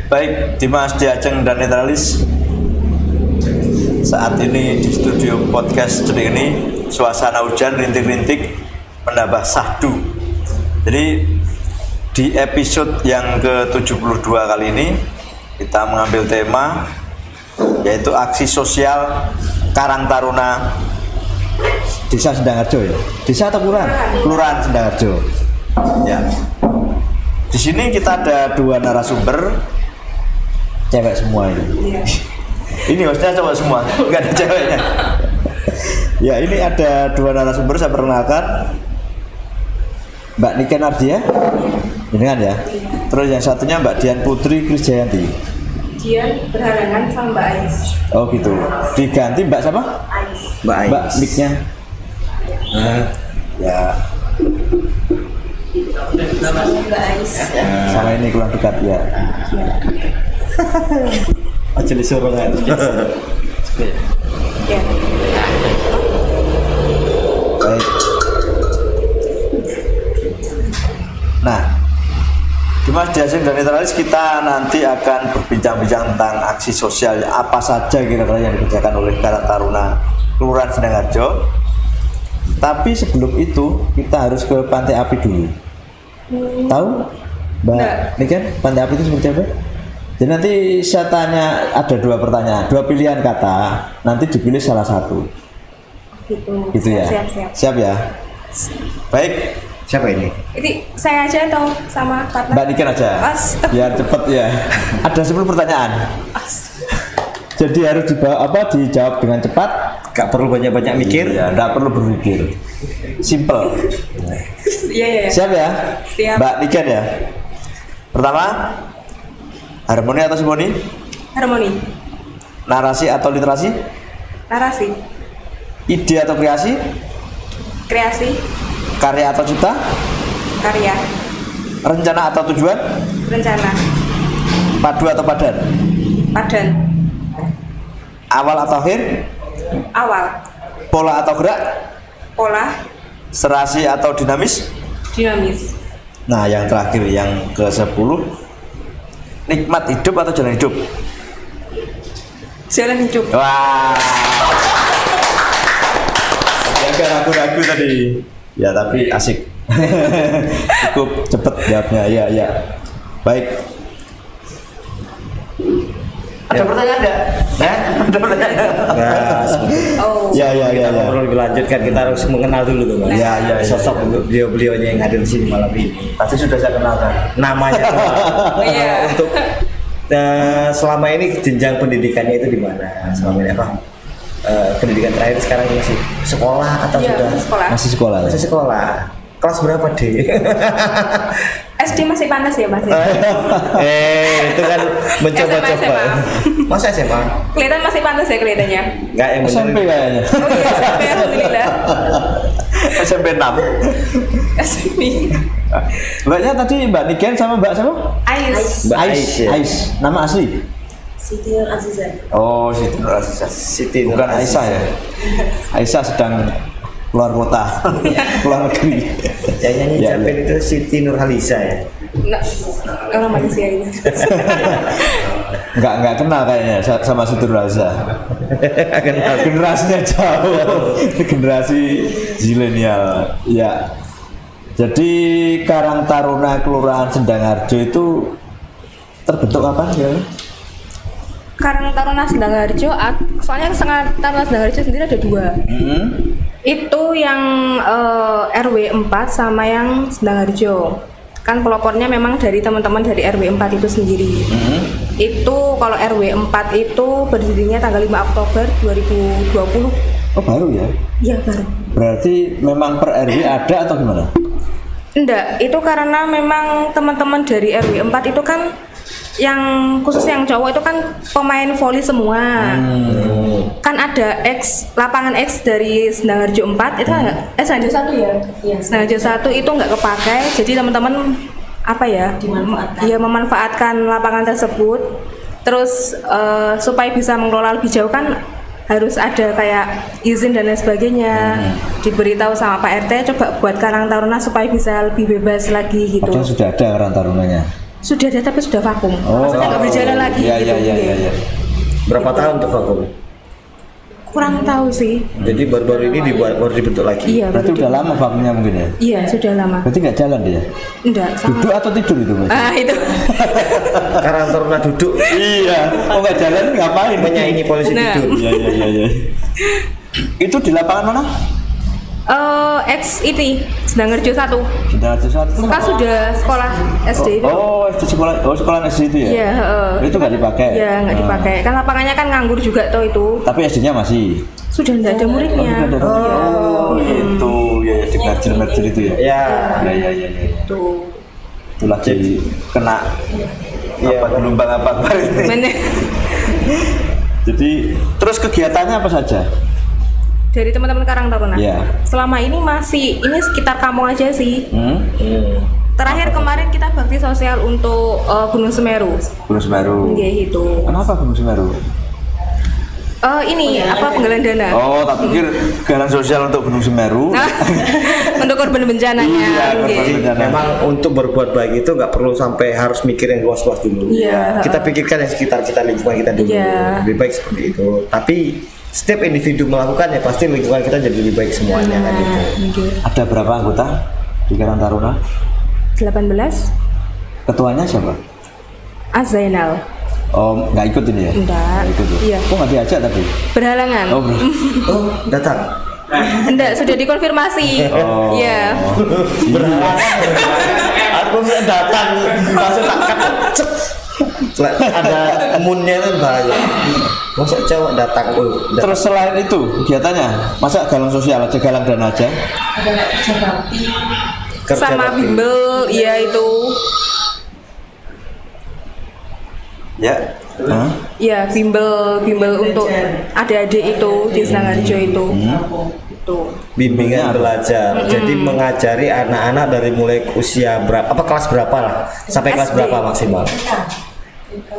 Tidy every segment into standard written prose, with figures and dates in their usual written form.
Baik, Dimas Diajeng dan Netralis. Saat ini di studio podcast Cening ini suasana hujan rintik-rintik menambah sahdu. Jadi di episode yang ke-72 kali ini kita mengambil tema yaitu aksi sosial Karang Taruna Desa Sendangharjo ya. Desa atau kelurahan? Kelurahan Sendangharjo. Ya. Di sini kita ada dua narasumber cewek semua ini. Ini hostnya cowok semua, nggak ada ceweknya. Ya, ini ada dua narasumber, saya perkenalkan. Mbak Niken Ardia, ini kan ya. Terus yang satunya Mbak Dian Putri Krisdayanti. Dian berhalangan sama Mbak Ais. Oh gitu. Diganti Mbak siapa? Ais. Mbak Ais. Mbak Niknya. Ya. Mbak Ais. Sama ini kurang dekat ya. Aja disuruh kan. Ya. Baik. Nah, Dimas Diajeng dan Netralis, kita nanti akan berbincang-bincang tentang aksi sosial apa saja kira-kira yang dikerjakan oleh Karang Taruna Kelurahan Sendangharjo. Tapi sebelum itu kita harus ke Pantai Api dulu. Tahu Mbak Niken, Pantai Api itu seperti apa? Jadi nanti saya tanya, ada dua pertanyaan, dua pilihan kata, nanti dipilih salah satu. Gitu ya. Siap ya. Baik. Siapa ini? Ini saya aja atau sama partner? Mbak Niken aja. Biar cepet ya. Ada 10 pertanyaan. Jadi harus dijawab dengan cepat. Gak perlu banyak-banyak mikir. Ya, gak perlu berpikir. Simple. Iya. Siap ya? Siap. Mbak Niken ya. Pertama, harmoni atau simfoni? Harmoni. Narasi atau literasi? Narasi. Ide atau kreasi? Kreasi. Karya atau cipta? Karya. Rencana atau tujuan? Rencana. Padu atau padan? Padan. Awal atau akhir? Awal. Pola atau gerak? Pola. Serasi atau dinamis? Dinamis. Nah, yang terakhir, yang ke-10, nikmat hidup atau jalan hidup? Jalan hidup. Wah, agak ragu-ragu tadi. Ya, tapi asik. Cukup cepet jawabnya. Ya. Baik. Ada pertanyaan enggak? Ada pertanyaan. Oh. Ya. Perlu dilanjutkan, kita harus mengenal dulu tuh, Mas. Ya. Sosok beliau-beliaunya yang hadir di sini malam ini. Tadi sudah saya kenalkan. Namanya Iya. untuk selama ini jenjang pendidikannya itu di mana? Selama ini apa? Pendidikan terakhir sekarang masih sekolah atau Iya, sudah sekolah. Masih sekolah. Masih sekolah. Kelas berapa, D? SD masih panas ya, Mas? Itu kan mencoba-coba. Masa SMA? Kelihatan masih panas ya kelihatannya. Enggak, yang bener. SMP kayaknya. Oh iya, SMP alhamdulillah. SMP 6. SMP. Mbaknya tadi Mbak Niken sama Mbak siapa? Ais. Mbak Ais, ya? Ais. Nama asli? Siti Nur Azizah. Oh, Siti Nur Azizah. Siti Nur Bukan Azizah. Aisyah ya? Aisyah sedang keluar kota, keluar negeri. Yang nyanyi Japin itu Siti Nurhaliza ya? Nah, orang Malaysia ini. Enggak kenal kayaknya sama Siti Nur Azizah. Generasinya jauh. Generasi zilenial. Ya. Jadi Karang Taruna Kelurahan Sendangharjo itu terbentuk kapan ya? Karang Taruna Sendangharjo, soalnya Karang Taruna Sendangharjo sendiri ada dua. Itu yang RW 4 sama yang Sendangharjo. Kan pelopornya memang dari teman-teman dari RW 4 itu sendiri. Itu kalau RW 4 itu berdirinya tanggal 5 Oktober 2020. Oh, baru ya? Iya, baru. Berarti memang per RW ada atau gimana? Enggak, itu karena memang teman-teman dari RW 4 itu kan yang khusus yang cowok itu kan pemain voli semua. Kan ada lapangan X dari Sendangharjo 4 itu Sendangharjo 1 ya? Iya. Sendangharjo 1 itu nggak kepakai, jadi teman-teman memanfaatkan lapangan tersebut. Terus supaya bisa mengelola lebih jauh kan harus ada kayak izin dan lain sebagainya. Diberitahu sama Pak RT coba buat Karang Taruna supaya bisa lebih bebas lagi gitu. Padahal sudah ada Karang Tarunanya. Sudah ada tapi sudah vakum. Maksudnya nggak berjalan lagi. Iya. Berapa tahun tuh vakum? Kurang tahu sih. Jadi baru-baru ini baru dibentuk lagi. Iya. Berarti udah lama vakumnya mungkin ya? Iya, sudah lama. Berarti nggak jalan dia? Enggak. Duduk atau tidur itu Mas? Itu. Karang Taruna duduk. Iya. Oh nggak jalan ngapain? Menyaingi polisi duduk. Iya. Itu di lapangan mana? X ini Sedangharjo 1. Sedangharjo 1. Kan sudah sekolah SD itu. Sekolah SD itu ya? Iya, itu nggak dipakai? Iya, nggak dipakai. Kan lapangannya kan nganggur juga toh itu. Tapi SD-nya masih? Sudah nggak ada muridnya. Itu ya di merger itu ya? Iya. Itu. Itu lagi kena gelombang apa kemarin? Jadi terus kegiatannya apa saja? Dari teman-teman Karang Taruna. Iya. Selama ini ini sekitar kampung aja sih. Terakhir kemarin kita bakti sosial untuk Gunung Semeru. Gunung Semeru. Iya itu. Kenapa Gunung Semeru? Penggalan dana. Oh, tak pikir galang sosial untuk Gunung Semeru. Untuk korban bencananya. Iya, korban bencana. Memang untuk berbuat baik itu nggak perlu sampai harus mikir yang luas-luas dulu. Iya. Kita pikirkan yang sekitar kita, lingkungan kita dulu. Iya. Lebih baik seperti itu. Tapi setiap individu melakukan ya pasti lingkungan kita jadi lebih baik semuanya kan gitu. Ada berapa anggota di Karang Taruna? 18. Ketuanya siapa? Azainal. Oh, nggak ikut ini ya? Enggak. Ikut ya? Iya. Kok nggak diajak tapi? Berhalangan. Datang. Enggak, sudah dikonfirmasi. Iya. Aku bisa datang langsung tak kecek. Ada moonnya kan bahaya. Masa cowok datang. Terus selain itu kegiatannya, masa galang sosial aja, galang dana aja? Ada kerja bakti. Sama bimbel, iya itu. Ya. Iya, bimbel untuk adik-adik itu di Sedangharjo itu. Itu. Bimbingan belajar. Jadi mengajari anak-anak dari mulai usia berapa? Kelas berapa lah? Sampai kelas SD. berapa maksimal?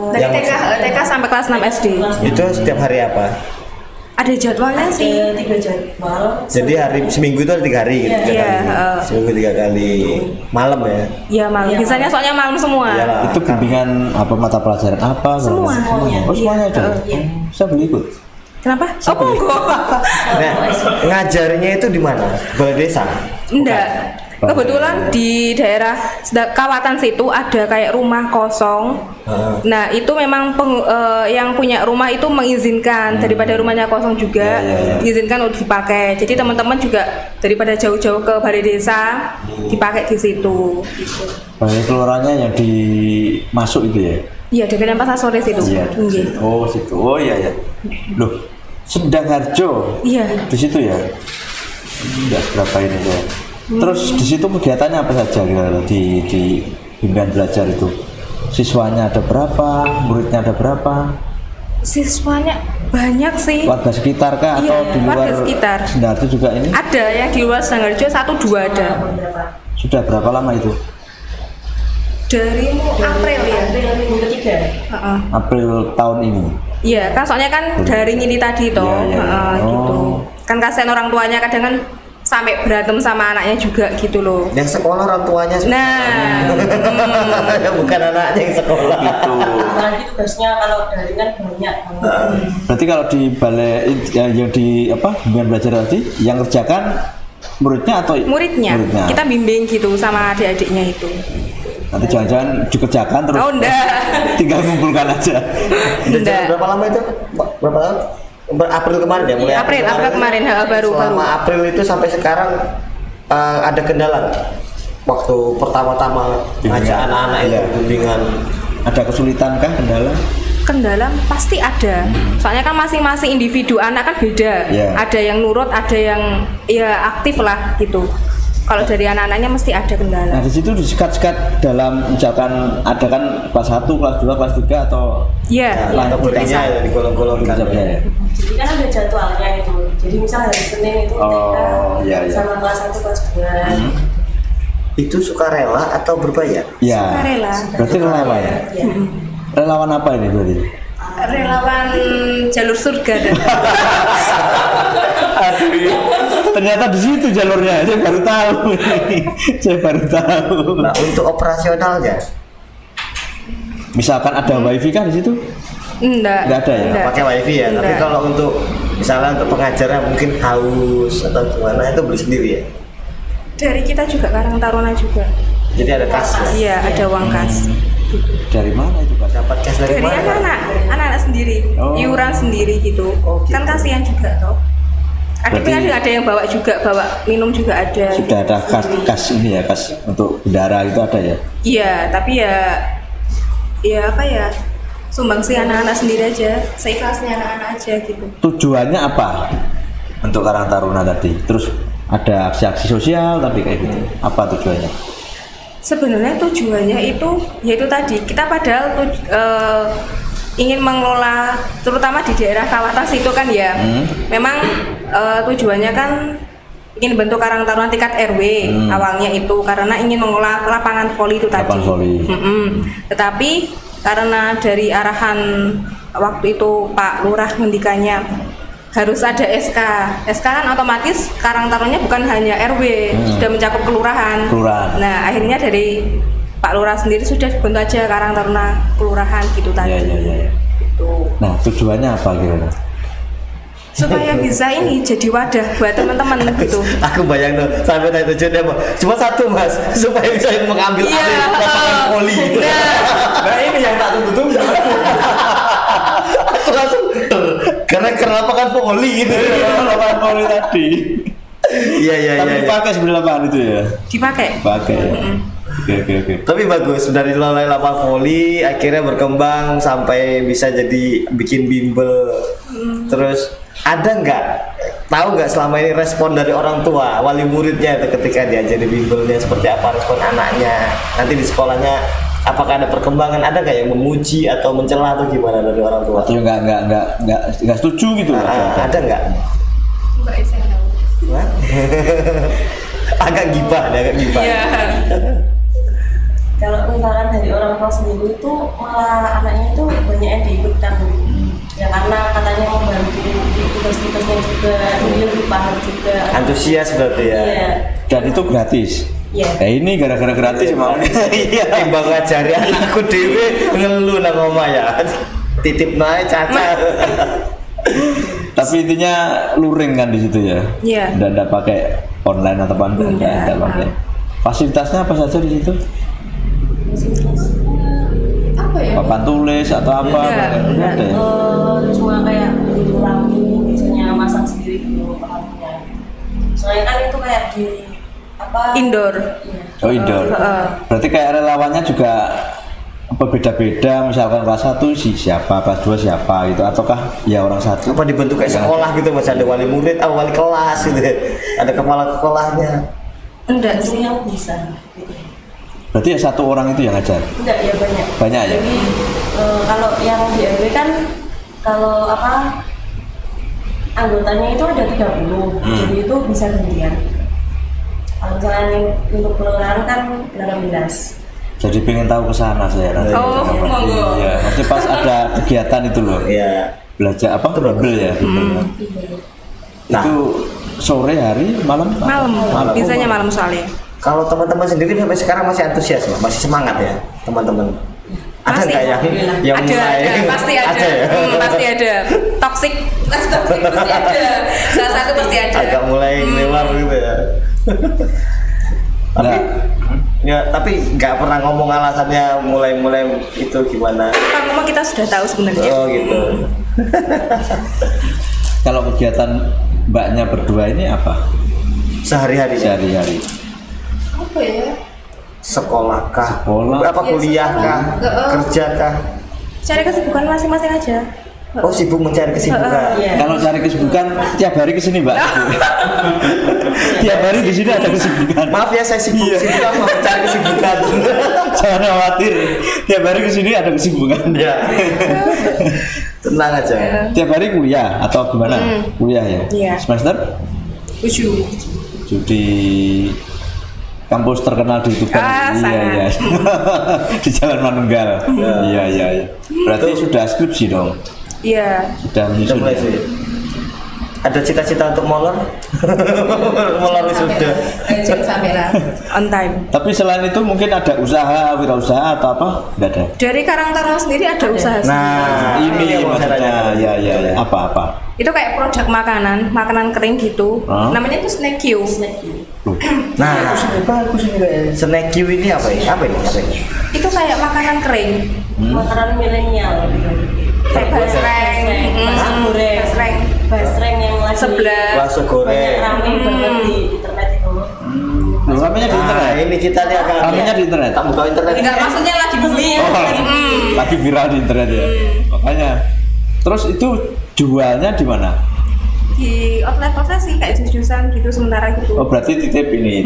Dari TK sampai kelas 6 SD. Itu setiap hari apa? Ada jadwalnya sih. 3 jadwal. Jadi hari seminggu itu ada 3 hari gitu. Seminggu 3 kali. Malam ya? Iya malam. Biasanya soalnya malam semua. Iyalah. Itu bimbingan apa, mata pelajaran apa? Semua. Oh semuanya ada. Saya boleh ikut. Kenapa? Monggo. Nah, ngajarinya itu di mana? Balai desa? Enggak. Kebetulan di daerah Kawatan situ ada kayak rumah kosong. Nah itu memang yang punya rumah itu mengizinkan daripada rumahnya kosong juga diizinkan untuk dipakai. Jadi teman-teman juga daripada jauh-jauh ke balai desa dipakai di situ. Balai kelurahannya yang dimasuk itu ya? Iya, dengan pasar sore situ. Iya. Oh situ. Oh iya. Loh, Sedangharjo. Iya. Di situ ya? Enggak berapa ini ya. Terus di situ kegiatannya apa saja kira-kira di bimbingan belajar itu? Siswanya ada berapa? Muridnya ada berapa? Siswanya banyak sih. Warga sekitar kah atau di luar warga sekitar? Sedangharjo juga ini? Ada yang di luar Sedangharjo 1-2 ada. Sudah berapa lama itu? Dari April ya. Minggu ketiga. April tahun ini. Iya, kan soalnya kan daring ini tadi toh. Gitu. Kan kasihan orang tuanya kadang kan sampai berantem sama anaknya juga gitu loh. Yang sekolah orang tuanya. Bukan anaknya yang sekolah. Gitu. Apalagi tugasnya kalau daring kan banyak banget. Berarti kalau di balai yang di bimbingan belajar tadi yang kerjakan muridnya atau muridnya? Kita bimbing gitu sama adik-adiknya itu. Nanti jangan-jangan dikerjakan terus. Oh enggak. Tinggal kumpulkan aja. Enggak. Berapa lama itu? Berapa tahun? April kemarin ya, mulai April kemarin baru. Selama April itu sampai sekarang ada kendala waktu pertama-tama ngajak anak-anak itu bimbingan. Ada kesulitan kah, kendala? Pasti ada. Soalnya kan masing-masing individu anak kan beda. Ada yang nurut, ada yang ya aktif lah gitu. Kalau dari anak-anaknya mesti ada kendala. Nah di situ disikat-sikat dalam misalkan ada kan kelas 1, kelas 2, kelas 3 atau lanjutannya ya digolong-golongkan. Jadi kan ada jadwalnya itu. Jadi misal hari Senin itu TK sama kelas 1, kelas 2. Itu sukarela atau berbayar? Iya. Sukarela. Berarti relawan ya? Relawan apa ini berarti? Relawan jalur surga dan. Aduh, ternyata di situ jalurnya. Saya baru tahu. Nah, untuk operasionalnya Misalkan ada wifi kah di situ? Enggak ada ya? enggak. Pakai wifi ya. Enggak. Tapi kalau untuk misalnya untuk pengajaran mungkin haus atau gimana itu beli sendiri ya. Dari kita juga Karang Taruna juga. Jadi ada kas ya. Iya, ada uang kas. Dari mana itu Pak? Dapat kas dari Dari mana? anak-anak sendiri, Oh. iuran sendiri gitu. Oh, gitu. Kan kasihan juga toh. Berarti- Ada yang bawa juga, bawa minum juga ada. Sudah ada kas ini ya, kas untuk bendara itu ada ya? Iya, tapi ya apa ya? Sumbangsi anak-anak sendiri aja, seikhlasnya anak-anak aja gitu. Tujuannya apa untuk Karang Taruna tadi? Terus ada aksi-aksi sosial tapi kayak gitu. Apa tujuannya? Sebenarnya tujuannya itu yaitu tadi kita padahal ingin mengelola terutama di daerah Kawatas itu kan ya. Memang tujuannya kan ingin bentuk Karang Taruna tingkat RW awalnya itu karena ingin mengelola lapangan voli itu tadi. Lapangan voli. Tetapi karena dari arahan waktu itu Pak Lurah ngendikannya harus ada SK. SK kan otomatis Karang Tarunanya bukan hanya RW, sudah mencakup kelurahan. Nah, akhirnya dari Pak Lurah sendiri sudah dibentuk aja Karang Taruna kelurahan gitu tadi. Iya. Gitu. Nah, tujuannya apa kira-kira? Supaya bisa ini jadi wadah buat teman-teman gitu. Aku bayang tuh sampai tadi tujuannya apa? Cuma satu mas, supaya bisa mengambil Iya, alih lapangan voli. Nah ini yang tak tunggu-tunggu. Aku langsung karena lapangan voli gitu. Lapangan voli tadi. Iya. Tapi dipakai sebenarnya lapangan itu ya? Dipakai. Pakai. Oke. Tapi bagus dari lapangan voli akhirnya berkembang sampai bisa jadi bikin bimbel. Terus ada nggak tahu nggak selama ini respon dari orang tua wali muridnya itu ketika diajari bimbelnya seperti apa respon anaknya nanti di sekolahnya apakah ada perkembangan ada nggak yang memuji atau mencela atau gimana dari orang tua? Atau nggak setuju gitu? Ada nggak? Mbak Esen tahu. agak gibah. Iya. Kalau misalkan dari orang tua sendiri itu malah anaknya itu banyak yang diikutkan ya karena katanya membantu tugas-tugasnya juga dia lebih paham juga Antusias berarti ya. Iya. Dan itu gratis. Iya. Ini gara-gara gratis mau. Iya. Timbang ngajari anakku dewe ngeluh nang omah ya. Titip naik cacat. Tapi intinya luring kan di situ ya. Iya. Dan enggak pakai online atau apa enggak pakai. Fasilitasnya apa saja di situ? Apa ya? Papan tulis atau apa? Enggak. Ada ya? Cuma kayak beli lampu biasanya masang sendiri dulu lampunya soalnya kan itu kayak di apa Indoor. Iya. Oh indoor. Berarti kayak relawannya juga beda-beda, misalkan kelas 1 siapa, kelas 2 siapa gitu, ataukah ya orang satu? Apa dibentuk kayak sekolah gitu mas, ada wali murid, wali kelas gitu, ada kepala sekolahnya. Enggak sih yang bisa gitu. Berarti ya satu orang itu yang ngajar? Enggak, ya banyak. Banyak ya? Jadi kalau yang di RW kan kalau apa anggotanya itu ada 30, jadi itu bisa gantian. Kalau misalnya untuk kelurahan kan 18. Jadi pengen tahu ke sana saya nanti. Oh, monggo. Iya, nanti pas ada kegiatan itu loh. Iya. Belajar apa? Bimbel ya. Nah. Itu sore hari, malam? Malam. Biasanya malam soalnya. Kalau teman-teman sendiri sampai sekarang masih antusias, Mbak? Masih semangat ya teman-teman? Ada Masih. nggak yang mulai? Ada, pasti ada. ya? Pasti ada. Toxic pasti ada. Salah satu pasti ada. Agak mulai lewat gitu ya. Tapi nggak pernah ngomong alasannya mulai itu gimana? Kan kita sudah tahu sebenarnya. Oh gitu. Kalau kegiatan mbaknya berdua ini apa? Sehari-hari. Apa ya? Sekolah kah? Sekolah. Apa kuliah kah? Kerja kah? Cari kesibukan masing-masing aja. Oh sibuk mencari kesibukan. Iya. Kalau cari kesibukan tiap hari kesini mbak. Tiap hari di sini ada kesibukan. Maaf ya saya sibuk mau mencari kesibukan. Jangan khawatir. Tiap hari kesini ada kesibukan. Ya. Tenang aja. Tiap hari kuliah atau gimana? Kuliah ya. Iya. Semester? 7. Di kampus terkenal di Tuban. Iya. Di Jalan Manunggal. Iya. Berarti sudah skripsi dong. Iya. Sudah menyusun. Mulai sih. Ada cita-cita untuk molor? Molor sudah. Jangan sampai lah on time. Tapi selain itu mungkin ada usaha, wirausaha atau apa? Enggak ada. Dari Karang Taruna sendiri ada usaha sendiri. Nah, Ini yang mau saya maksudnya tanyakan. ya. Apa? Itu kayak produk makanan kering gitu. Hah? Namanya itu Snack Q. Nah, snack Q ini apa ya? Apa ini? Itu kayak makanan kering. Makanan milenial gitu. Kayak basreng, Bakso goreng, basreng yang lagi sebelah. Bakso goreng. banyak rame banget di internet itu. Loh, ramenya di internet. Nah, ini kita nih akan Ramenya di internet. Tak buka internet. Enggak, maksudnya lagi booming. Lagi viral di internet ya. Makanya. Terus itu jualnya di mana? Di outlet sih kayak jus-jusan gitu sementara gitu. Oh, berarti titip ini,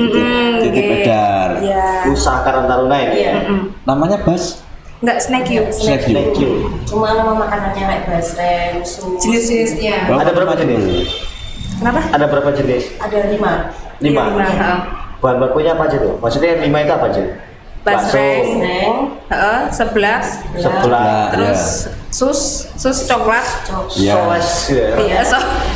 titip oke. edar. Iya. Usaha Karang Taruna ini. Iya. Namanya Bas. Enggak Snack Q. Snack Q. Snack Q. Cuma nama makanannya kayak basreng, sus. Jenis-jenisnya. Oh, Ada berapa jenis? Kenapa? Ada berapa jenis? Ada 5. 5. Heeh. Bahan bakunya apa aja tuh? Maksudnya 5 itu apa aja? Basreng. Basreng, Heeh, 11. Sebelah. Terus sus coklat. Ya. Soles ya. Iya,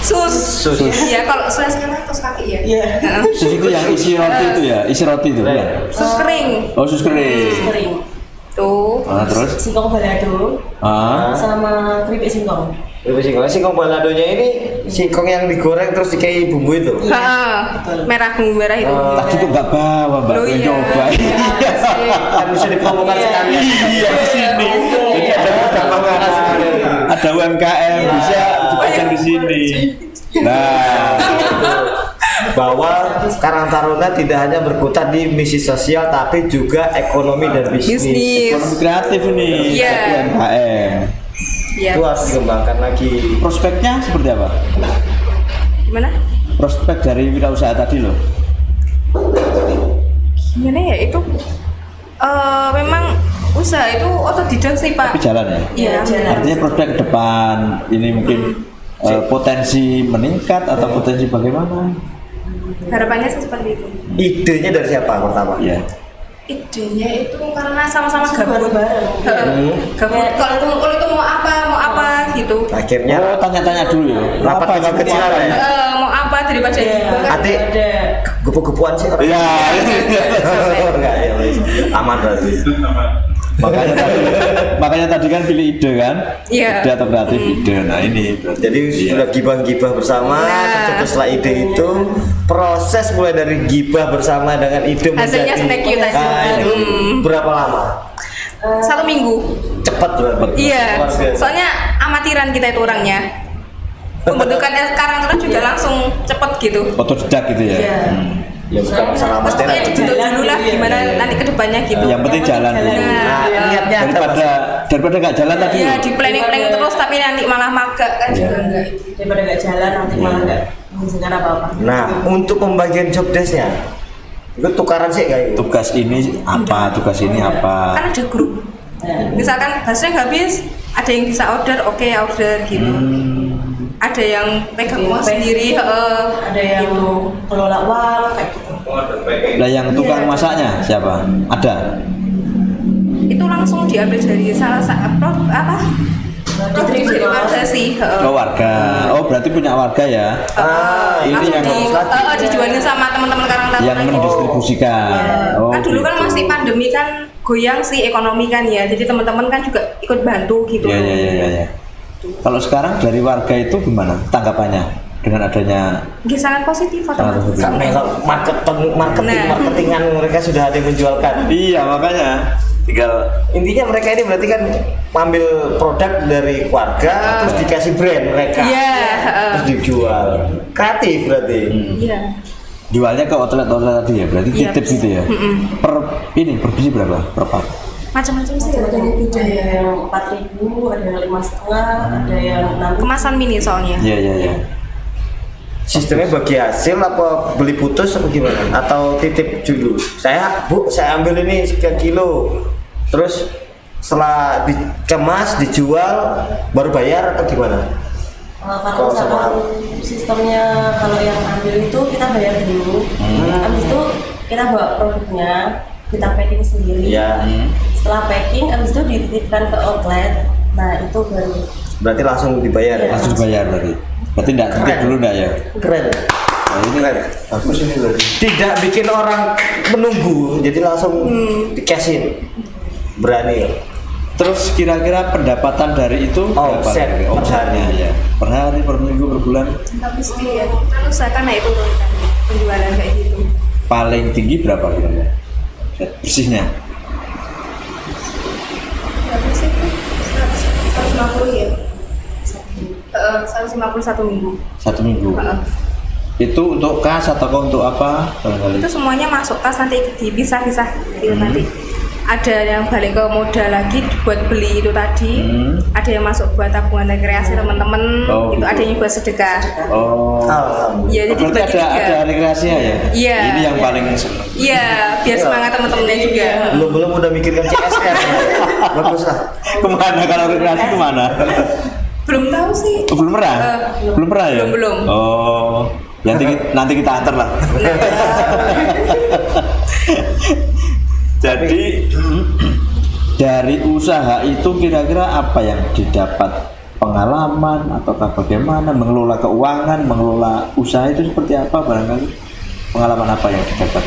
sus. Sus. Iya, kalau sus kan terus kaki ya. Iya. Heeh. Sus itu yang isi roti itu ya, isi roti itu ya. Sus kering. Oh, sus kering. kering. Tuh. Terus? Singkong balado sama keripik singkong. Singkong baladonya ini singkong yang digoreng terus dikei bumbu itu. Heeh. Merah bumbu merah itu. Tadi kok nggak bawa Mbak, Loh, pengen iya. coba. Kan bisa dipromokan sekalian. Iya di sini. Jadi ada produk makanan, ada UMKM bisa dipajang di sini. Nah, Bahwa Karang Taruna tidak hanya berkutat di misi sosial tapi juga ekonomi dan bisnis. ekonomi kreatif ini, Iya. UMKM. Iya. Itu harus dikembangkan lagi. Prospeknya seperti apa? Gimana? Prospek dari wirausaha tadi loh. Gimana ya itu? Memang usaha itu otodidak sih Pak. Tapi jalan ya. Iya. Jalan. Artinya prospek ke depan ini mungkin potensi meningkat atau potensi bagaimana? Harapannya sih seperti itu. Idenya dari siapa pertama? Ya. Idenya itu karena sama-sama gabut. Bareng-bareng. Gabut. Kalau itu mau apa gitu. Akhirnya Oh, tanya-tanya dulu ya. rapat dengan kecilan ya. Mau apa daripada gitu kan. Adik Ada gepu-gepuan sih. Iya. Enggak ya, wis. Aman berarti. makanya tadi kan pilih ide kan? Iya. Ide atau kreatif ide. Nah, ini berarti. Jadi Iya. sudah gibah-gibah bersama, Nah. tercetuslah ide itu. Proses mulai dari gibah bersama dengan ide Hasilnya snack you tadi. Nah, itu berapa lama? 1 minggu. Cepat berarti. Iya. Luar biasa. Soalnya amatiran kita itu orangnya. Pembentukannya sekarang terus juga langsung cepet gitu. Otodidak gitu ya. Iya. Ya bukan masalah Terus materi. pokoknya dibentuk dulu lah gimana nanti kedepannya gitu. Yang penting jalan dulu. Nah, niatnya ada, Daripada nggak jalan tadi. Iya, di planning terus tapi nanti malah magak kan juga enggak. daripada nggak jalan nanti malah nggak menghasilkan apa-apa. Nah, untuk pembagian job desk-nya itu tukaran sih kayak gitu. Tugas ini apa? Tugas ini apa? Kan ada grup. Nah, Misalkan basreng habis, ada yang bisa order, oke order gitu. Ada yang pegang uang sendiri, ada yang kelola uang kayak gitu. Nah, yang tukang masaknya siapa? Ada. itu langsung diambil dari salah satu produk dari warga sih. Oh, warga. Oh, berarti punya warga ya. Ini Langsung yang dijualin sama teman-teman Karang Taruna yang itu. mendistribusikan. Oh, Kan dulu kan gitu. masih pandemi kan goyang sih ekonomi kan ya, jadi teman-teman kan juga ikut bantu gitu. Iya. Kalau sekarang dari warga itu gimana tanggapannya dengan adanya? Nggih, sangat positif Sangat otomatis. positif. Karena marketingan mereka sudah ada yang menjualkan. Iya, makanya tinggal Intinya mereka ini berarti kan ambil produk dari warga terus dikasih brand mereka. Iya, Terus dijual. Kreatif berarti. Iya. jualnya ke outlet-outlet tadi ya. Berarti Iya, titip gitu ya. Per biji berapa? Per pak? Macam-macam sih harganya beda Ada ya. yang 4.000, ada yang 5,5, ada yang 6.000. Kemasan mini soalnya. Iya. Sistemnya bagi hasil apa beli putus atau gimana? Atau titip dulu? Saya ambil ini sekian kilo. Terus setelah dikemas, dijual, baru bayar atau gimana? Kalau misalkan sistemnya kalau yang ambil itu kita bayar dulu, habis itu kita bawa produknya, kita packing sendiri. Iya. Setelah packing, habis itu dititipkan ke outlet. Nah itu baru Berarti langsung dibayar ya? Langsung dibayar berarti enggak titip dulu enggak ya? Keren. Nah, ini bagus ini berarti. Tidak bikin orang menunggu, jadi langsung di-cashin. Berani. Terus kira-kira pendapatan dari itu berapa? Omset per hari ya. Per hari, per minggu, per bulan? Tapi sih ya, kan usahakan naik turun kan penjualan kayak gitu. Paling tinggi berapa kira-kira? Bersihnya? Berapa sih? 150 ya? 150 satu minggu. Satu minggu. Itu untuk kas atau untuk apa? Barangkali. Itu semuanya masuk kas, nanti dipisah-pisah gitu nanti. Ada yang balik ke modal lagi buat beli itu tadi, ada yang masuk buat tabungan rekreasi teman-teman, gitu. Ada yang buat sedekah. Ya, jadi berarti ada rekreasinya ya? Iya. Ini yang paling seneng. Iya, biar semangat teman-temannya juga. Belum udah mikirkan CSR. Bagus lah. Kemana kalau rekreasi kemana? Belum tahu sih. Belum pernah? Belum pernah ya? Belum. Oh, nanti kita antar lah. Jadi dari usaha itu kira-kira apa yang didapat, pengalaman ataukah bagaimana mengelola keuangan, mengelola usaha itu seperti apa barangkali? Pengalaman apa yang didapat?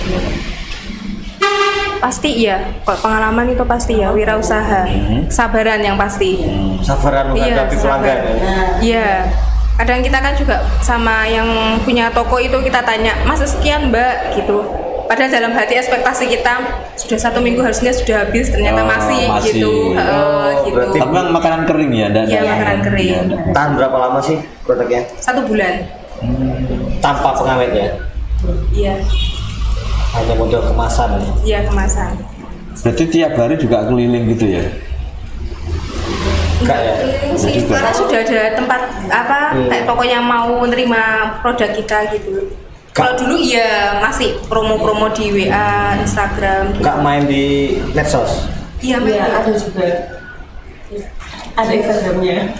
Pasti iya, kalau pengalaman itu pasti ya, wirausaha, sabaran yang pasti. Sabaran menghadapi pelanggan. Iya. Kadang kita kan juga sama yang punya toko itu kita tanya, masa sekian mbak gitu. Padahal dalam hati ekspektasi kita sudah 1 minggu harusnya sudah habis, ternyata masih gitu. Gitu. Tapi yang makanan kering ya? Iya, makanan kering. Tahan berapa lama sih produknya? 1 bulan. Tanpa pengawetnya? Iya. Hanya modal kemasan? Iya, kemasan. Berarti tiap hari juga keliling gitu ya? Enggak ya? Sih, karena sudah ada tempat kayak toko yang mau nerima produk kita gitu. Kalau dulu iya masih promo-promo di WA, Instagram gitu. Enggak main di medsos? Iya, ada juga. Ada Instagramnya.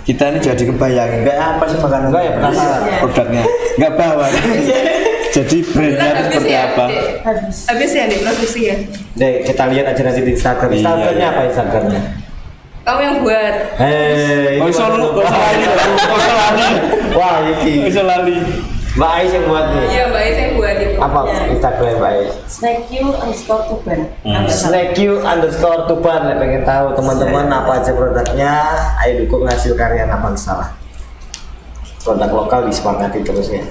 Kita ini jadi kebayangin kayak apa sih makanan enggak ya penasaran produknya. Enggak bawa. Jadi brandnya seperti apa? Habis ya diproduksi ya. Deh, kita lihat aja nanti di Instagram. Instagramnya apa Instagramnya? Kamu yang buat. Hei, wah, ini Bisa lali. Mbak Ais yang buat nih. Iya, Mbak Ais yang buat itu. Apa Instagram Mbak Ais? snack_you_tuban. snack_you_tuban. Pengen tahu teman-teman apa aja produknya? Ayo dukung hasil karya Napang Salah. Produk lokal disepakati terus ya.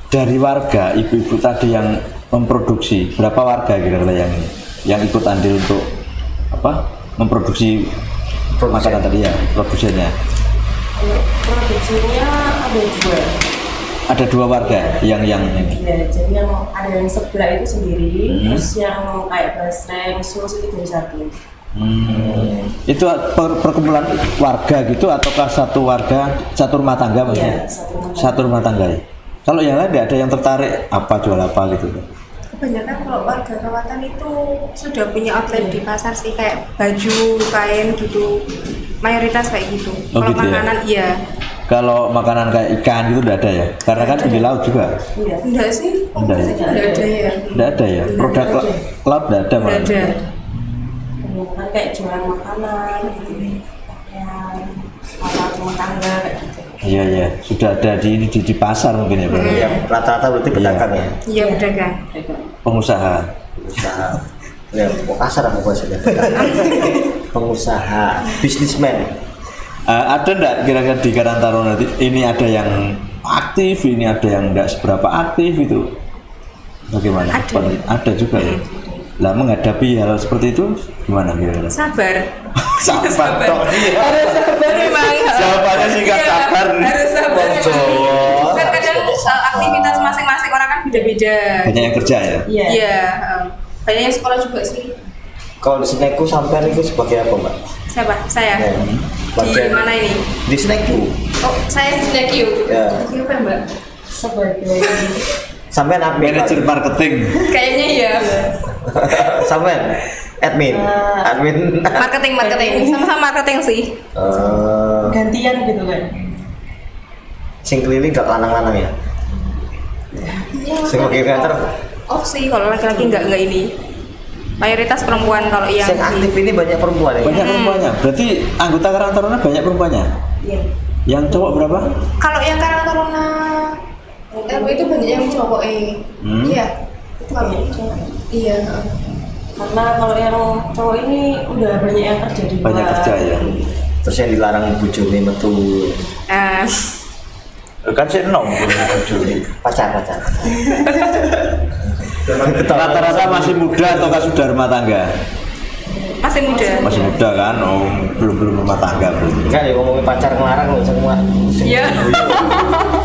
Dari warga, ibu-ibu tadi yang memproduksi, berapa warga kira-kira yang ikut andil untuk apa? Memproduksi makanan tadi ya, produksinya. Produksinya ada 2. Ada 2 warga yang ini. Ya, jadi yang ada yang sebelah itu sendiri, terus yang kayak basreng, sus itu dari 1. Itu perkumpulan warga gitu ataukah satu rumah tangga maksudnya? Iya, satu rumah tangga ya. Kalau yang lain ada yang tertarik apa jual apa gitu? Kebanyakan kalau warga Kawatan itu sudah punya outlet di pasar sih, kayak baju, kain gitu. Mayoritas kayak gitu. Oh, kalau gitu makanan ya? iya. Kalau makanan kayak ikan gitu udah ada ya? Karena kan di laut juga. Iya. Enggak sih? Enggak ya? Enggak ada ya. Enggak ada ya? Produk laut enggak ada malah. Enggak ada. Kan kayak jualan makanan gitu. Pakaian, alat rumah tangga kayak gitu. Iya ya, sudah ada di pasar mungkin ya Bang. Iya, rata-rata berarti pedagang ya. Iya, pedagang. Pengusaha. Usaha. Ya, mau kasar apa bahasanya? Pengusaha, bisnismen. Ada enggak kira-kira di Karang Taruna ini ada yang aktif, ini ada yang enggak seberapa aktif itu? Bagaimana? Ada juga ya. Lah menghadapi hal seperti itu gimana kira-kira? Sabar. Sabar toh. Harus sabar memang. Jawabannya singkat sabar. Harus sabar. Kan kadang aktivitas masing-masing orang kan beda-beda. Banyak yang kerja ya? Iya. Banyak yang sekolah juga sih. Kalau di Snack_you sampean itu sebagai apa, Mbak? Siapa? Saya. Ya. Di mana ini? Di Snack_you. Oh, saya di Snack_you. Ya. Snack_you apa, Mbak? Sebagai Sampean admin. Manajer marketing. Kayaknya iya. Sampean admin. Marketing. Sama-sama marketing sih. gantian gitu kan. Sing keliling gak lanang-lanang ya? Sing pakai kantor. Oh sih, kalau laki-laki nggak ini. mayoritas perempuan kalau yang Yang aktif ini banyak perempuan ya? Banyak perempuannya. Berarti anggota Karang Taruna banyak perempuannya. Iya. Yang cowok berapa? kalau yang Karang Taruna RW itu banyak yang cowok iya itu kalau cowok iya Karena kalau yang cowok ini udah banyak yang kerja di luar. Banyak kerja ya. Terus yang dilarang bojone metu Kan sih enom Juli. pacar. Rata-rata masih muda ataukah sudah rumah tangga? masih muda Masih muda kan? Oh, belum rumah tangga berarti. Kan ya ngomongin pacar ngelarang loh semua. iya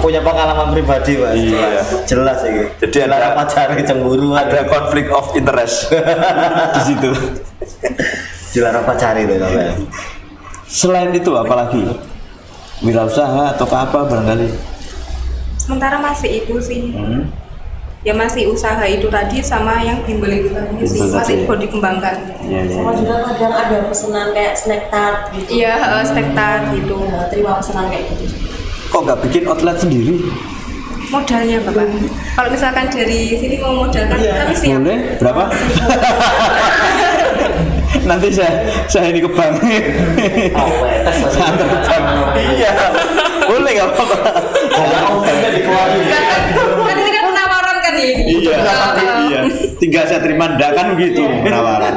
Punya pengalaman pribadi Mas. Iya. Jelas ini. Jadi dilarang ada- pacar cemburu Ada konflik of interest di situ. dilarang pacar itu namanya. Selain itu apalagi? Wirausaha atau apa barangkali? sementara masih itu sih ya masih usaha itu tadi sama yang bimbel itu tadi sih Bimbel masih tadi. mau dikembangkan Iya, iya. Sama juga kadang ada pesanan kayak snack tart gitu. iya snack tart gitu Ya, terima pesanan kayak gitu. Kok nggak bikin outlet sendiri? modalnya bapak kalau misalkan dari sini mau modalkan kami siap Boleh? Berapa? Nanti saya ini ke bank. Saya antar ke bank. Iya. Boleh nggak apa-apa. kan ini kan penawaran kan ini Iya. Iya. Tinggal saya terima ndak kan begitu penawaran.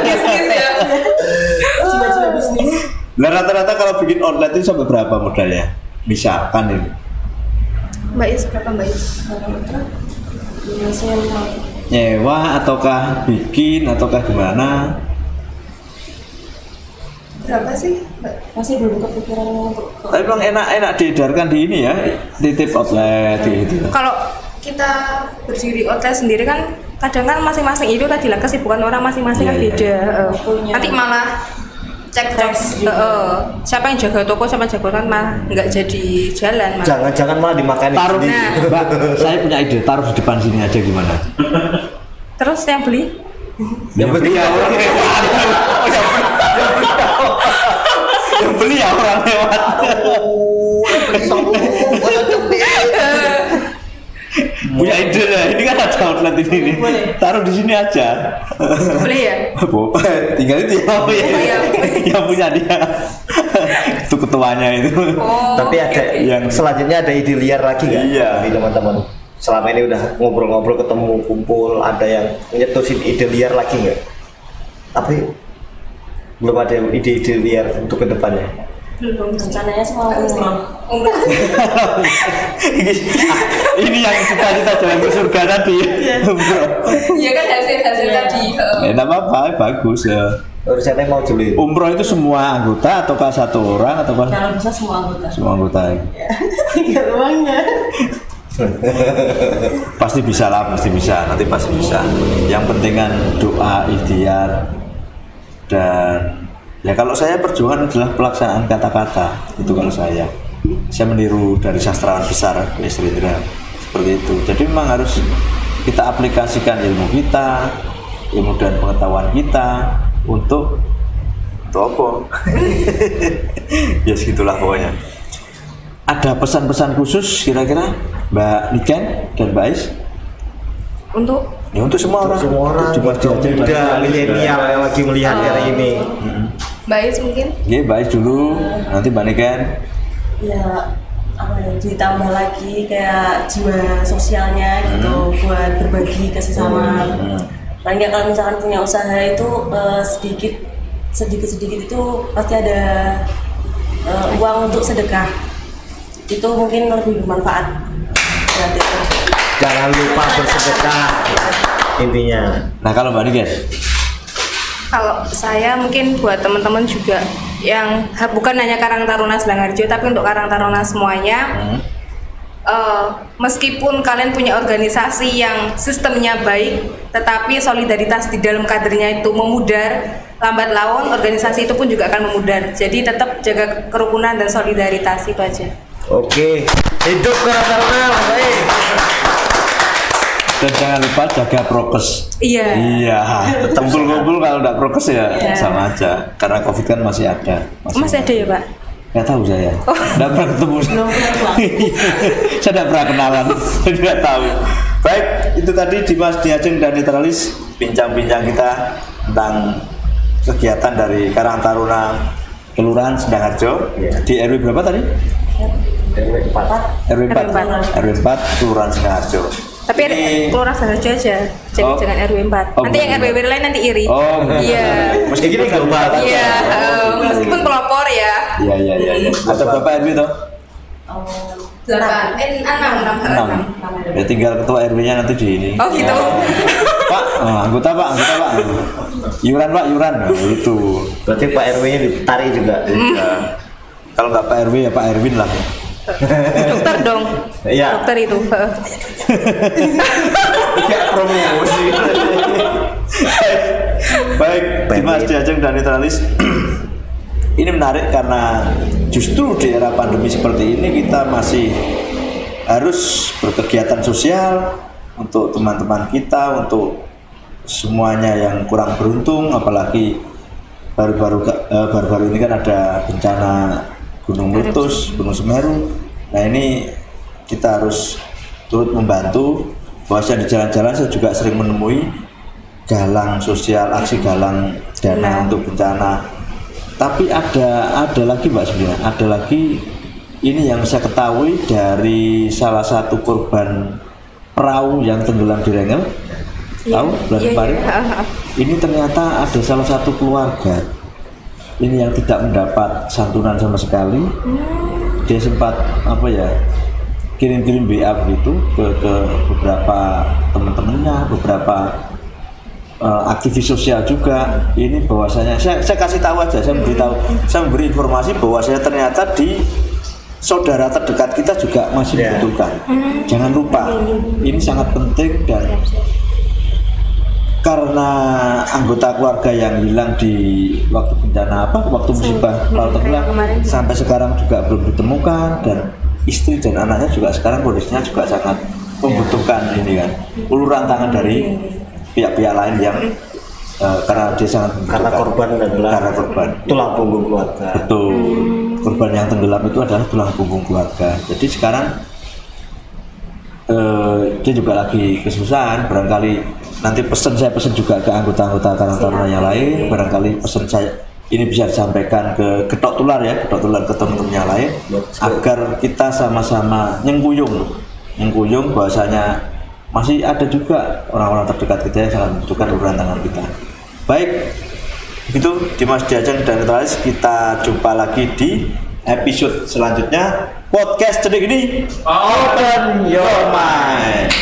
bisnis ya Cuma bisnis. Nah, rata-rata kalau bikin outlet itu sampai berapa modalnya? Misalkan ini. Mbak Is berapa Mbak Is? Ya, saya tahu. Nyewa ataukah bikin ataukah gimana? Berapa sih Mbak? Masih belum kepikiran untuk Tapi memang enak diedarkan di ini ya, titip outlet gitu. Kalau kita berdiri outlet sendiri kan kadang kan masing-masing itu tadi lah kesibukan orang masing-masing kan Iya, iya. beda. Punya. Nanti malah cek siapa yang jaga toko siapa yang jaga kan malah nggak jadi jalan malah. Jangan-jangan malah dimakan Taruh, Nah. Mbak, saya punya ide, taruh di depan sini aja gimana? Terus yang beli Yang beli ya orang lewat. Yang beli ya orang lewat. Punya ide deh, ini kan ada outlet ini nih. Taruh di sini aja. beli ya? Tinggal itu iya. yang punya dia. Itu ketuanya itu. Oh, Tapi ada oke. yang selanjutnya ada ide liar lagi nggak? Iya. Dari teman-teman. Selama ini udah ngobrol-ngobrol ketemu kumpul, ada yang nyetusin ide liar lagi nggak? Tapi belum ada ide-ide liar untuk kedepannya. Belum rencananya semua umroh. Ini yang cita-cita jalan ke surga tadi. Iya kan hasil tadi. Enggak apa-apa, bagus ya. Rencananya mau juli. Umroh itu semua anggota ataukah satu orang ataukah Kalau bisa semua anggota. semua anggota? Tinggal uangnya. Pasti bisa lah, pasti bisa. Nanti pasti bisa. Yang penting kan doa, ikhtiar, dan ya kalau saya perjuangan adalah pelaksanaan kata-kata. Itu kalau saya meniru dari sastrawan besar Yusrindra seperti itu. Jadi memang harus kita aplikasikan ilmu kita, ilmu dan pengetahuan kita untuk apa? Ya segitulah pokoknya. Ada pesan-pesan khusus kira-kira Mbak Niken dan Mbak Ais? Untuk Ya untuk semua orang. Semua orang muda, milenial yang lagi melihat hari ini. Mbak Is mungkin? Oke, Mbak Ais dulu, nanti Mbak Niken. Ya apa ya ditambah lagi kayak jiwa sosialnya gitu buat berbagi ke sesama. Paling nggak kalau misalkan punya usaha itu sedikit itu pasti ada uang untuk sedekah. Itu mungkin lebih bermanfaat. Berarti itu. Jangan lupa bersedekah intinya. Nah kalau Mbak Niken, Kalau saya mungkin buat teman-teman juga yang bukan hanya Karang Taruna Sedangharjo tapi untuk Karang Taruna semuanya, meskipun kalian punya organisasi yang sistemnya baik, tetapi solidaritas di dalam kadernya itu memudar, lambat laun organisasi itu pun juga akan memudar. Jadi tetap jaga kerukunan dan solidaritas itu aja. Oke, hidup Karang Taruna, Mas Baik. dan jangan lupa jaga prokes. Iya. Iya, kumpul-kumpul kalau nggak prokes ya Iya. sama aja. Karena COVID kan masih ada. Masih ada ya Pak? Nggak tahu saya. Nggak pernah ketemu. Saya nggak pernah kenalan. Saya nggak tahu. Baik, itu tadi Dimas Diajeng dan Netralis bincang-bincang kita tentang kegiatan dari Karang Taruna Kelurahan Sendangharjo di RW berapa tadi? RW 4 Kelurahan Sendangharjo. Tapi Kelurahan Sendangharjo aja, jangan RW 4. Nanti yang RW lain nanti iri. Oh, iya. Meski gini global. Iya, meskipun pelopor ya. Iya. Ada berapa RW toh? 6. Ya tinggal ketua RW-nya nanti di ini. Oh gitu. Pak, anggota Pak. Yuran Pak, Nah, itu. Berarti Pak RW-nya ditarik juga. Iya. Kalau nggak Pak RW ya Pak Erwin lah. Dokter dong. Iya. Dokter itu. Kayak promosi. Baik, Dimas Diajeng dan Netralis. Ini menarik karena justru di era pandemi seperti ini kita masih harus berkegiatan sosial untuk teman-teman kita, untuk semuanya yang kurang beruntung, apalagi baru-baru ini kan ada bencana Gunung Meletus, Gunung Semeru. Nah ini kita harus turut membantu. Bahwasanya di jalan-jalan saya juga sering menemui galang sosial, aksi galang dana untuk bencana. Tapi ada lagi Mbak sebenarnya, ada lagi ini yang saya ketahui dari salah satu korban perahu yang tenggelam di Rengel. Tahu bulan kemarin? Ini ternyata ada salah satu keluarga ini yang tidak mendapat santunan sama sekali. Dia sempat kirim-kirim WA begitu ke beberapa teman-temannya, beberapa aktivis sosial juga. Ini bahwasanya saya kasih tahu aja, saya memberi informasi bahwasanya ternyata di saudara terdekat kita juga masih membutuhkan. Jangan lupa, ini sangat penting. Dan karena anggota keluarga yang hilang di waktu bencana waktu musibah laut tenggelam sampai sekarang juga belum ditemukan, dan istri dan anaknya juga sekarang kondisinya juga sangat membutuhkan ini kan uluran tangan dari pihak-pihak lain yang karena dia sangat karena korban adalah tulang punggung keluarga. Betul. Korban yang tenggelam itu adalah tulang punggung keluarga. Jadi sekarang dia juga lagi kesusahan. Barangkali nanti saya pesan juga ke anggota-anggota Karang Taruna yang lain. Barangkali pesan saya ini bisa disampaikan ke Ketok Tular ke teman-teman yang lain, agar kita sama-sama nyengkuyung bahwasanya masih ada juga orang-orang terdekat kita yang sangat membutuhkan uluran tangan kita. Baik, itu Dimas Diajeng dan Netralis. Kita jumpa lagi di episode selanjutnya podcast Cedik ini. Open your mind.